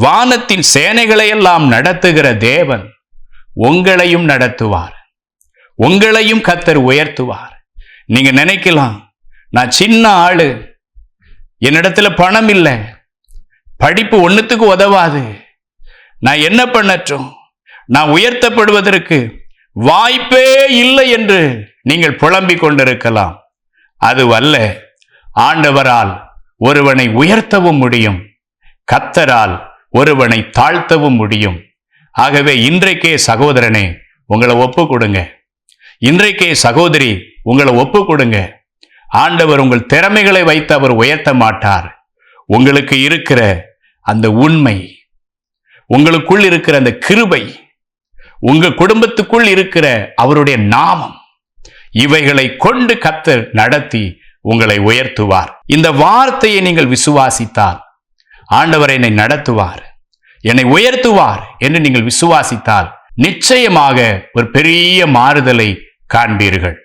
வானத்தின் சேனைகளை எல்லாம் நடத்துகிற தேவன் உங்களையும் நடத்துவார். உங்களையும் கர்த்தர் உயர்த்துவார். நீங்க நினைக்கலாம், நான் சின்ன ஆளு, என்னிடத்துல பணம் இல்லை, படிப்பு ஒண்ணுத்துக்கு உதவாது, நான் என்ன பண்ணட்டும், நான் உயர்த்தப்படுவதற்கு வாய்ப்பே இல்லை என்று நீங்கள் புலம்பிக் கொண்டிருக்கலாம். அதுவல்ல, ஆண்டவரால் ஒருவனை உயர்த்தவும் முடியும், கர்த்தரால் ஒருவனை தாழ்த்தவும் முடியும். ஆகவே இன்றைக்கே சகோதரனே உங்களை ஒப்பு கொடுங்க. இன்றைக்கே சகோதரி உங்களை ஒப்பு கொடுங்க. ஆண்டவர் உங்கள் திறமைகளை வைத்து அவர் உயர்த்த மாட்டார். உங்களுக்கு இருக்கிற அந்த உண்மை, உங்களுக்குள் இருக்கிற அந்த கிருபை, உங்க குடும்பத்துக்குள் இருக்கிற அவருடைய நாமம், இவைகளை கொண்டு கர்த்தர் நடத்தி உங்களை உயர்த்துவார். இந்த வார்த்தையை நீங்கள் விசுவாசித்தால் ஆண்டவர் என்னை நடத்துவார், என்னை உயர்த்துவார் என்று நீங்கள் விசுவாசித்தால் நிச்சயமாக ஒரு பெரிய மாறுதலை காண்பீர்கள்.